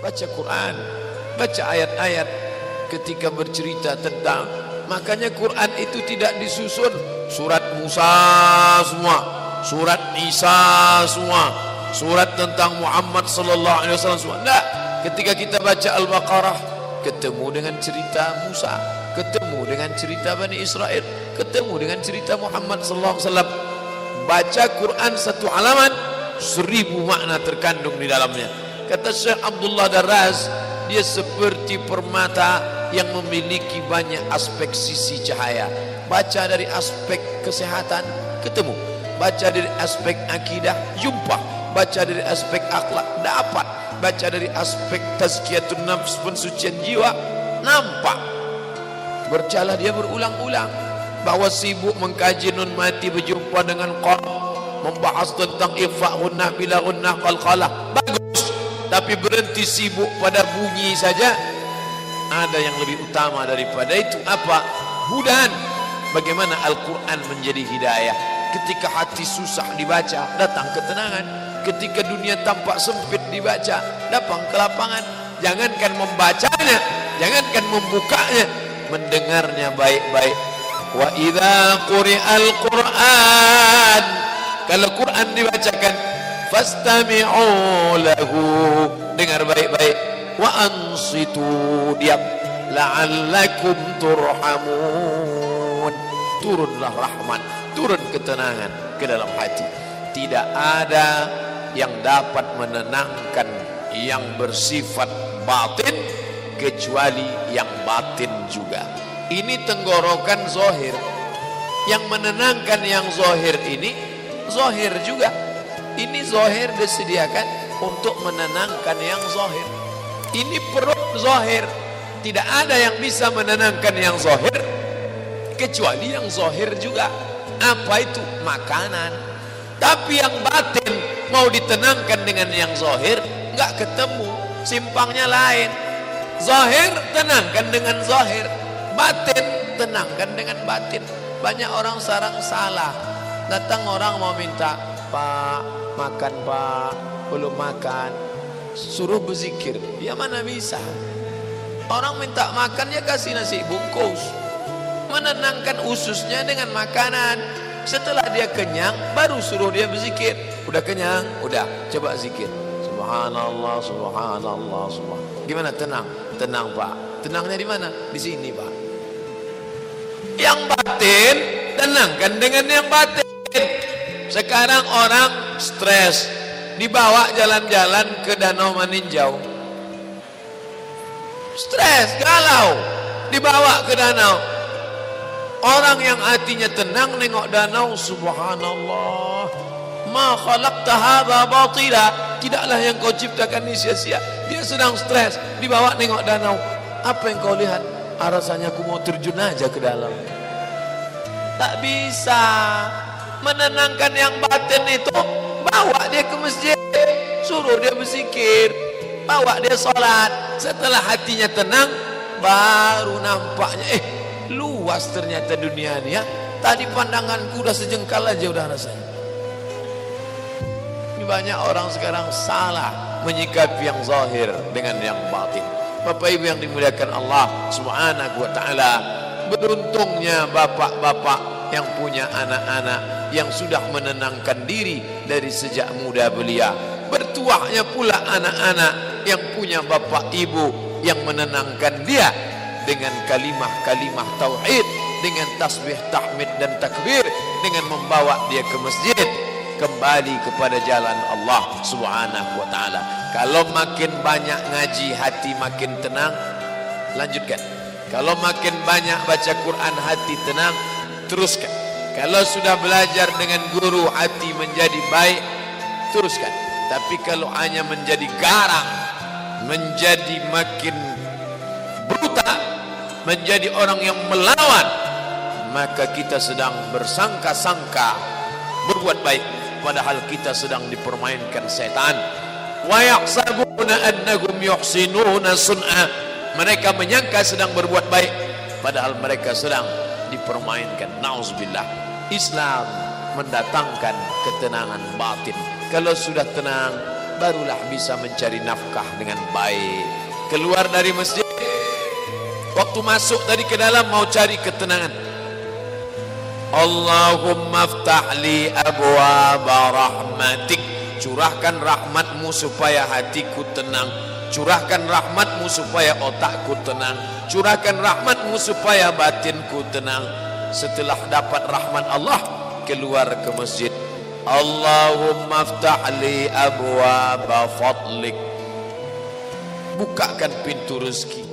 baca Quran, baca ayat-ayat ketika bercerita tentang, makanya Quran itu tidak disusun surat Musa semua, surat Isa semua, surat tentang Muhammad sallallahu alaihi wasallam semua. Enggak, ketika kita baca Al-Baqarah ketemu dengan cerita Musa, ketemu dengan cerita Bani Israel, ketemu dengan cerita Muhammad sallallahu alaihi wasallam. Baca Quran satu halaman 1000 makna terkandung di dalamnya. Kata Syekh Abdullah Darras, dia seperti permata yang memiliki banyak aspek sisi cahaya. Baca dari aspek kesehatan, ketemu. Baca dari aspek akidah, jumpa. Baca dari aspek akhlak, dapat. Baca dari aspek tazkiyatun nafs, pensucian jiwa, nampak. Bercalah dia berulang-ulang bahwa sibuk mengkaji nun mati berjumpa dengan qaf, membahas tentang ifa'un nabilaun qalqalah, bagus, tapi berhenti sibuk pada bunyi saja. Ada yang lebih utama daripada itu. Apa? Hudan. Bagaimana Al-Quran menjadi hidayah. Ketika hati susah dibaca, datang ketenangan. Ketika dunia tampak sempit dibaca, datang kelapangan. Jangankan membacanya, jangankan membukanya, mendengarnya baik-baik. Wa idza quri'al Qur'an, kalau Quran dibacakan, fastami'u lahu, dengar baik-baik. Wa ansitu, diam, la'allakum turhamun, turunlah rahmat, turun ketenangan ke dalam hati. Tidak ada yang dapat menenangkan yang bersifat batin kecuali yang batin juga. Ini tenggorokan zahir, yang menenangkan yang zahir ini zahir juga. Ini zahir disediakan untuk menenangkan yang zahir. Ini perut zahir, tidak ada yang bisa menenangkan yang zahir kecuali yang zahir juga. Apa itu? Makanan. Tapi yang batin mau ditenangkan dengan yang zahir, enggak ketemu, simpangnya lain. Zahir tenangkan dengan zahir, batin tenangkan dengan batin. Banyak orang sekarang salah. Datang orang mau minta, Pak makan Pak, belum makan, suruh berzikir. Ya mana bisa. Orang minta makan ya kasih nasi bungkus, menenangkan ususnya dengan makanan. Setelah dia kenyang baru suruh dia berzikir. Udah kenyang, udah coba zikir, subhanallah subhanallah subhanallah. Gimana? Tenang? Tenang Pak. Tenangnya di mana? Di sini Pak. Yang batin tenangkan dengan yang batin. Sekarang orang stres, dibawa jalan-jalan ke Danau Maninjau, stres, galau, dibawa ke danau. Orang yang hatinya tenang nengok danau, subhanallah, ma khalaqta hadza batila, tidaklah yang kau ciptakan ini sia-sia. Dia sedang stres, dibawa nengok danau. Apa yang kau lihat? Rasanya aku mau terjun aja ke dalam. Tak bisa. Menenangkan yang batin itu, bawa dia ke masjid, suruh dia berzikir, bawa dia sholat. Setelah hatinya tenang, baru nampaknya luas ternyata dunia ini ya. Tadi pandanganku udah sejengkal aja udah rasanya. Ini banyak orang sekarang salah menyikapi yang zahir dengan yang batin. Bapak Ibu yang dimuliakan Allah Subhanahu wa taala, beruntungnya bapak-bapak yang punya anak-anak yang sudah menenangkan diri dari sejak muda belia. Bertuahnya pula anak-anak yang punya bapak ibu yang menenangkan dia dengan kalimah-kalimah tauhid, dengan tasbih, tahmid dan takbir, dengan membawa dia ke masjid, kembali kepada jalan Allah Subhanahu wa taala. Kalau makin banyak ngaji, hati makin tenang, lanjutkan. Kalau makin banyak baca Quran, hati tenang, teruskan. Kalau sudah belajar dengan guru, hati menjadi baik, teruskan. Tapi kalau hanya menjadi garang, menjadi makin brutal, menjadi orang yang melawan, maka kita sedang bersangka-sangka berbuat baik, padahal kita sedang dipermainkan setan. Wa yahsabuna annahum yuhsinuna sun'a, mereka menyangka sedang berbuat baik, padahal mereka sedang dipermainkan. Nauzubillah. Islam mendatangkan ketenangan batin. Kalau sudah tenang, barulah bisa mencari nafkah dengan baik. Keluar dari masjid, waktu masuk tadi ke dalam mau cari ketenangan, Allahumma aftah li abwaaba rahmatik, curahkan rahmatmu supaya hatiku tenang, curahkan rahmatmu supaya otakku tenang, curahkan rahmatmu supaya batinku tenang. Setelah dapat rahmat Allah, keluar ke masjid, Allahumma aftah li abwaaba fadlik, bukakan pintu rezeki,